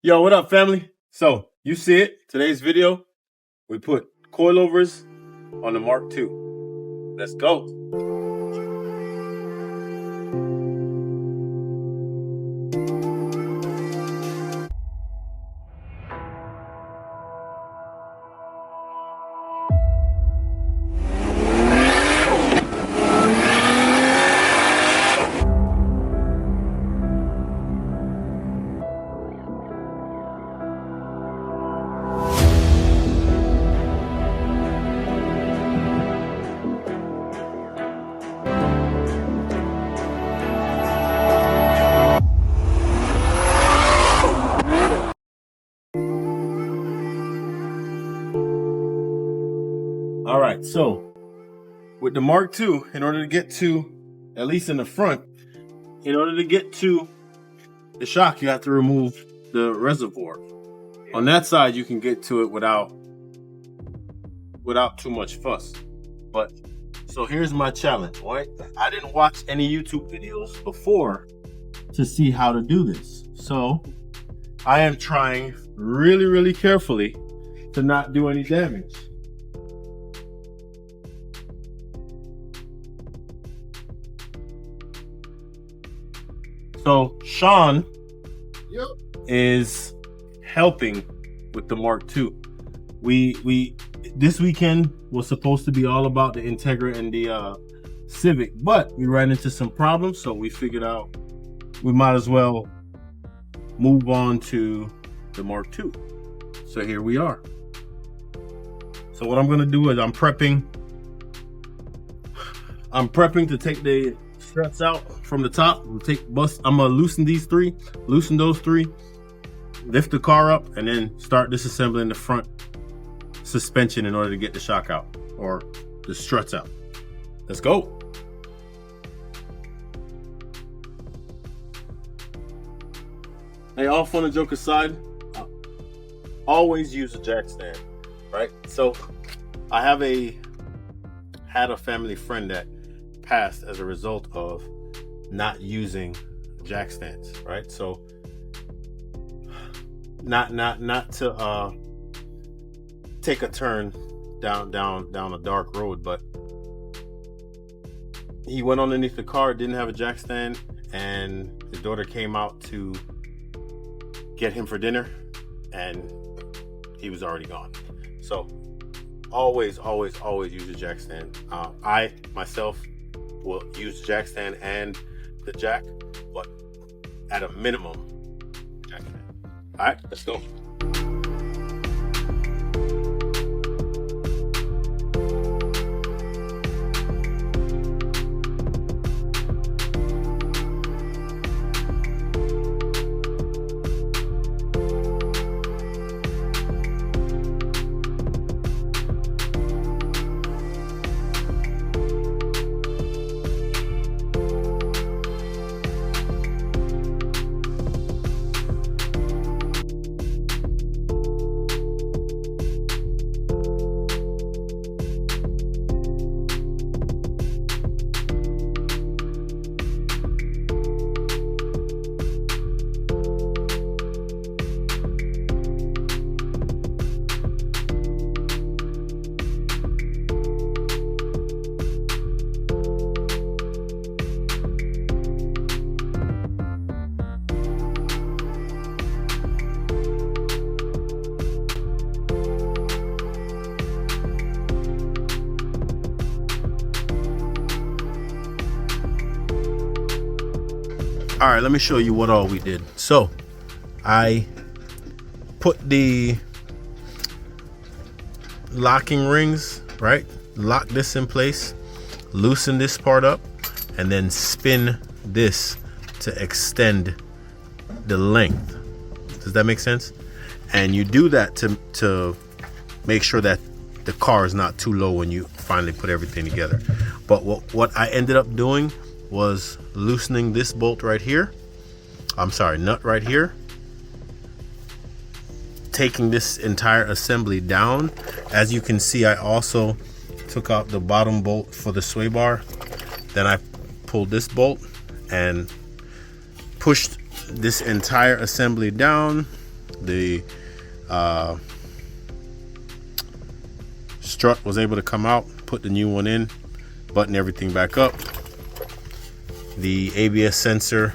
Yo, what up, family? So, you see it, today's video, we put coilovers on the Mark II. Let's go. All right, so with the Mark II, in order to get to, at least in the front, in order to get to the shock, you have to remove the reservoir. On that side, you can get to it without too much fuss. But so here's my challenge, right? I didn't watch any YouTube videos before to see how to do this. So I am trying really, really carefully to not do any damage. So Sean is helping with the Mark II. We this weekend was supposed to be all about the Integra and the Civic, but we ran into some problems, so we figured out we might as well move on to the Mark II. So here we are. So what I'm gonna do is I'm prepping to take the struts out from the top. I'm gonna loosen those three, lift the car up, and then start disassembling the front suspension in order to get the shock out, or the struts out. Let's go. Hey, all fun and joke aside, always use a jack stand, right? So I had a family friend that passed as a result of not using jack stands, right? So not to take a turn down a dark road, but he went underneath the car, didn't have a jack stand, and his daughter came out to get him for dinner, and he was already gone. So always use a jack stand. I myself will use the jack stand and the jack, but at a minimum, jack stand. All right, let's go. All right, let me show you what all we did. So I put the locking rings, right? Lock this in place, loosen this part up, and then spin this to extend the length. Does that make sense? And you do that to make sure that the car is not too low when you finally put everything together. But what I ended up doing was loosening this bolt right here. Nut right here. Taking this entire assembly down. As you can see, I also took out the bottom bolt for the sway bar. Then I pulled this bolt and pushed this entire assembly down The strut was able to come out, put the new one in, button everything back up. The ABS sensor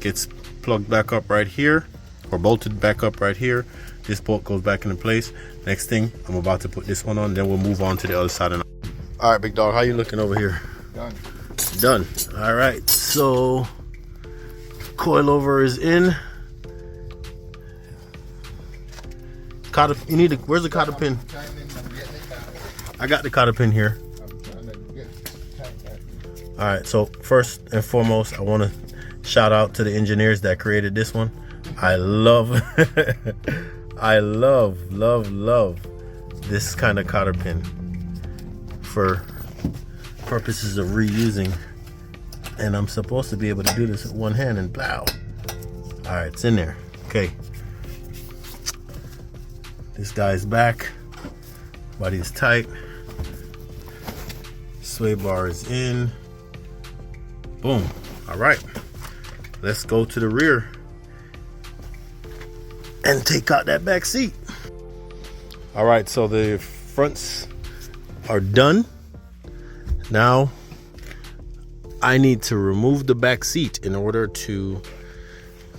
gets plugged back up right here, or bolted back up right here. This bolt goes back into place. Next thing, I'm about to put this one on, then we'll move on to the other side. All right, big dog, how you looking over here? Done. Done. All right, so coilover is in. Cotter, you need to, where's the cotter pin? I got the cotter pin here. All right, so first and foremost, I want to shout out to the engineers that created this one. I love I love this kind of cotter pin for purposes of reusing, and I'm supposed to be able to do this with one hand and blow. All right, it's in there. Okay, this guy's back, body is tight, sway bar is in. Boom. All right, let's go to the rear and take out that back seat. All right, so the fronts are done. Now I need to remove the back seat in order to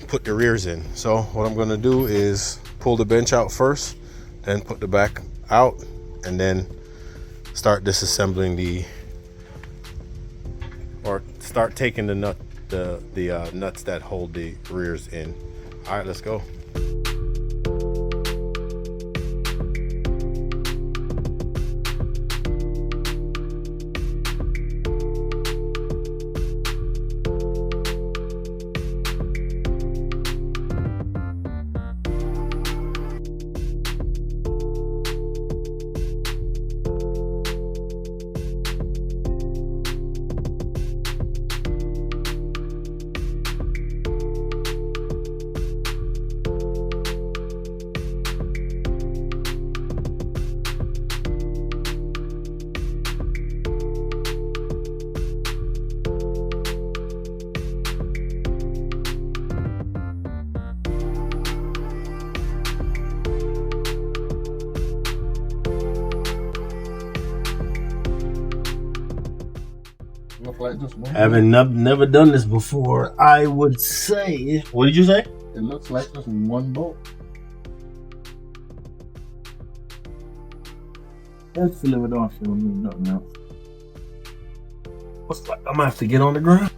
put the rears in. So what I'm gonna do is pull the bench out first, then put the back out, and then start disassembling start taking the nuts that hold the rears in. All right, let's go. Like just one Having never done this before, I would say. What did you say? It looks like just one bolt. Let's fill it off. You don't need nothing else. What's like? I'm gonna have to get on the ground.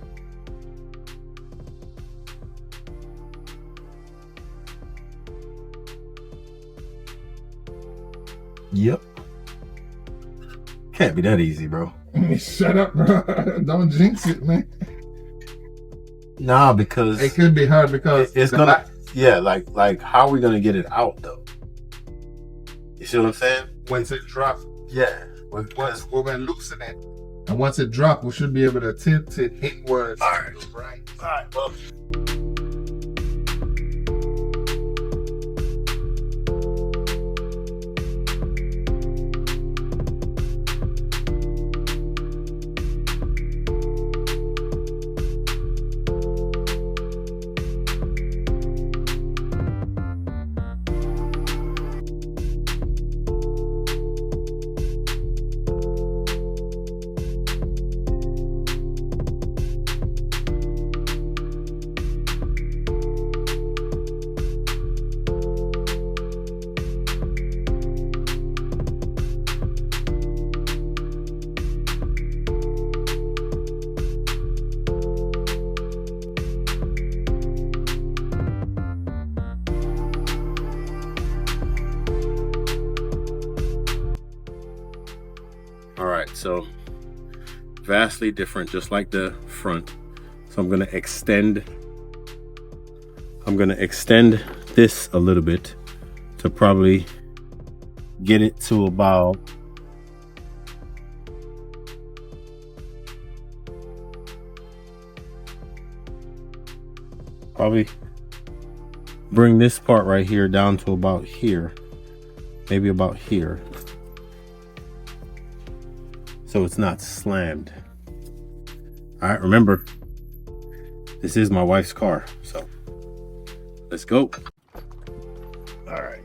Yep. Can't be that easy, bro. Shut up, bro. Don't jinx it, man. Nah, because it could be hard because it's gonna. Yeah, like how are we gonna get it out though? You see what I'm saying? Once it drops, yeah. we're gonna loosen it, and once it drops, we should be able to tilt it inwards. All right. All right. Well. All right, so vastly different, just like the front. So I'm gonna extend this a little bit to probably get it to about bring this part right here down to about here, maybe about here, so it's not slammed. All right, remember, this is my wife's car, so let's go. All right.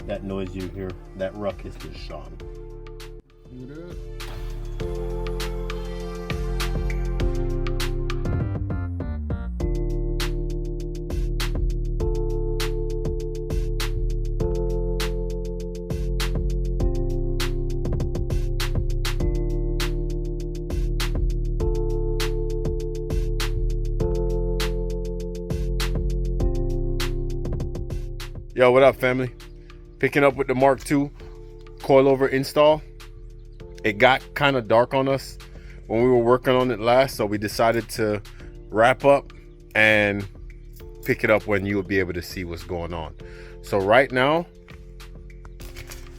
That noise you hear, that ruckus is Sean. Yo, what up, family? Picking up with the Mark II coilover install. It got kind of dark on us when we were working on it last, so we decided to wrap up and pick it up when you will be able to see what's going on. So right now,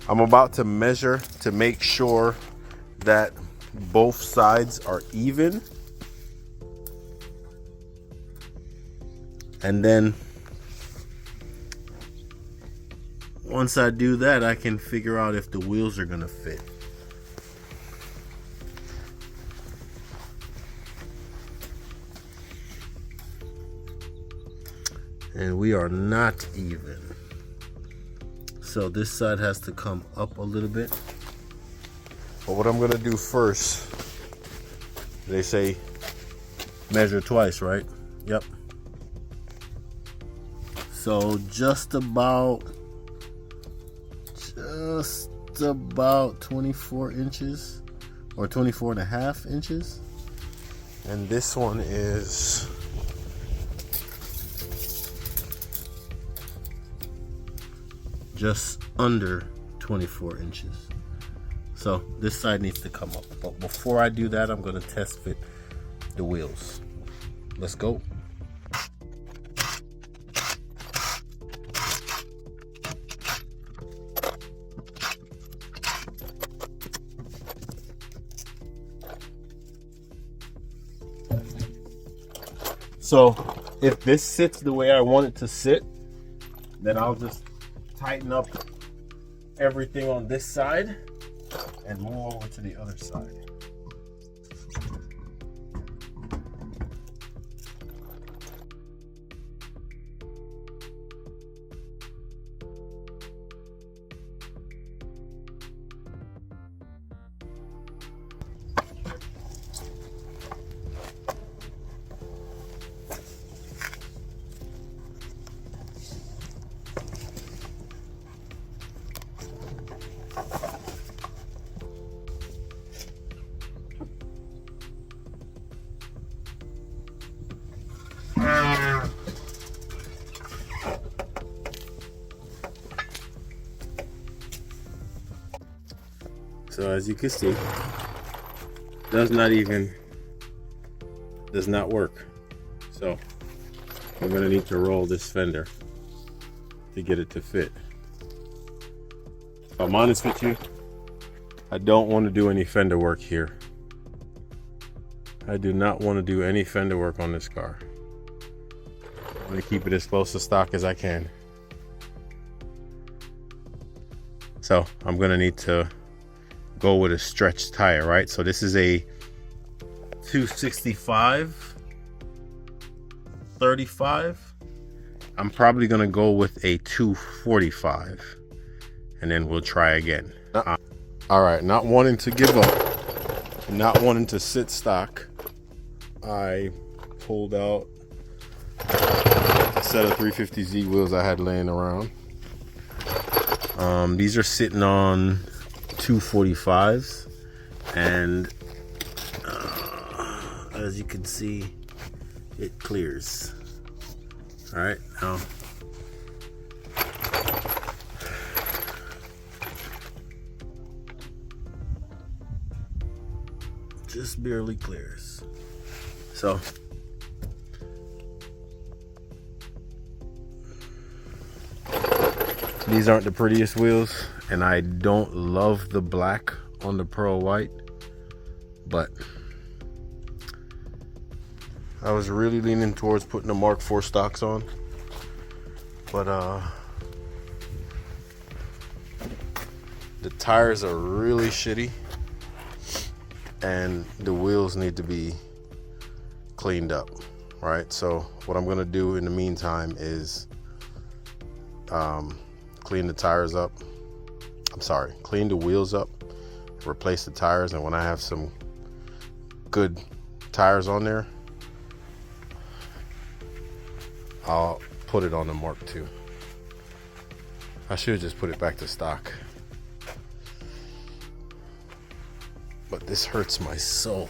I'm about to measure to make sure that both sides are even. And then once I do that, I can figure out if the wheels are gonna fit. And we are not even. So this side has to come up a little bit. But what I'm gonna do first, they say measure twice, right? Yep. So just about 24 inches or 24 and a half inches. And this one is just under 24 inches. So this side needs to come up. But before I do that, I'm going to test fit the wheels. Let's go. So if this sits the way I want it to sit, then I'll just tighten up everything on this side and move over to the other side. So as you can see, does not work. So I'm gonna need to roll this fender to get it to fit. If I'm honest with you, I don't want to do any fender work here. I do not want to do any fender work on this car. I'm gonna keep it as close to stock as I can. So I'm gonna need to go with a stretched tire, right? So this is a 265 35. I'm probably gonna go with a 245 and then we'll try again. All right, not wanting to give up, not wanting to sit stock, I pulled out a set of 350Z wheels I had laying around. These are sitting on 245s, and as you can see, it clears. All right, now just barely clears. So these aren't the prettiest wheels, and I don't love the black on the pearl white, but I was really leaning towards putting the Mark IV stocks on, but the tires are really shitty and the wheels need to be cleaned up, right? So what I'm gonna do in the meantime is clean the tires up. Clean the wheels up, replace the tires, and when I have some good tires on there, I'll put it on the Mark II. I should have just put it back to stock. But this hurts my soul.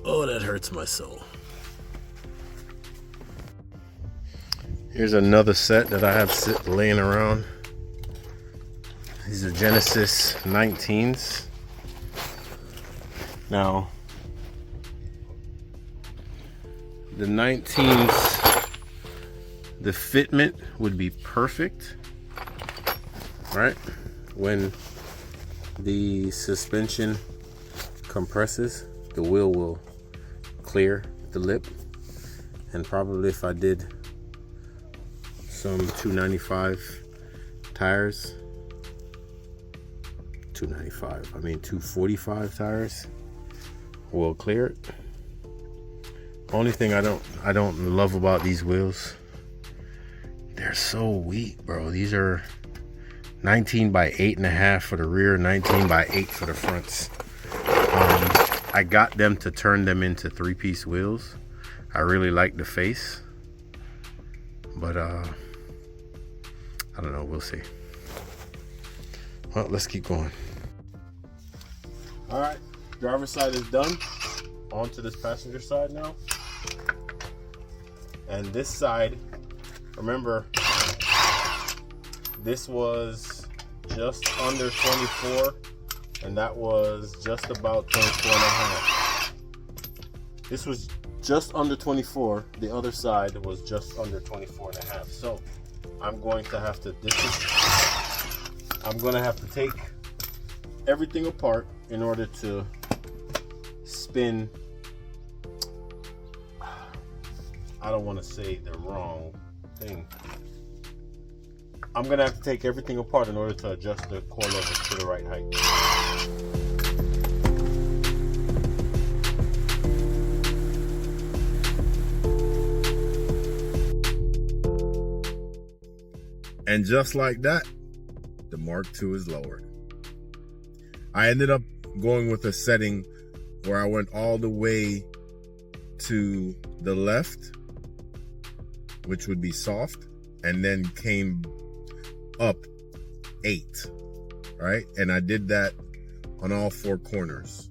Oh, that hurts my soul. Here's another set that I have laying around. These are Genesis 19s. Now, the 19s, the fitment would be perfect, right? When the suspension compresses, the wheel will clear the lip, and probably if I did some 295 tires, 245 tires will clear it. Only thing I don't love about these wheels, they're so weak, bro. These are 19 by 8.5 for the rear, 19 by 8 for the fronts. I got them to turn them into 3-piece wheels. I really like the face, but I don't know, we'll see. Well, let's keep going. All right, driver's side is done. On to this passenger side now. And this side, remember, this was just under 24, and that was just about 24 and a half. This was just under 24. The other side was just under 24 and a half. So I'm going to have to, I'm going to have to take everything apart in order to spin. I don't want to say the wrong thing. I'm gonna have to take everything apart in order to adjust the coilover to the right height. And just like that, the Mark II is lowered. I ended up going with a setting where I went all the way to the left, which would be soft, and then came up 8, right? And I did that on all 4 corners.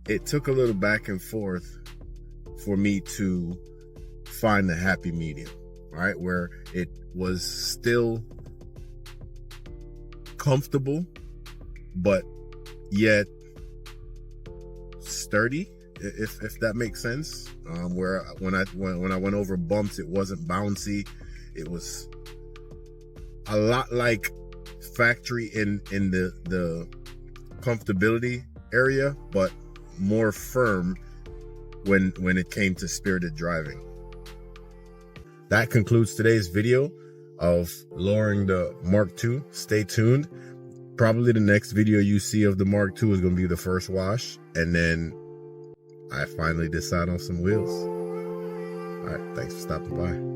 It took a little back and forth for me to find the happy medium, right? Where it was still comfortable, but yet sturdy, if that makes sense. Where when I went over bumps, it wasn't bouncy. It was a lot like factory in the comfortability area, but more firm when it came to spirited driving. That concludes today's video of lowering the Mark II. Stay tuned. Probably the next video you see of the Mark II is going to be the first wash, and then I finally decide on some wheels. All right, thanks for stopping by.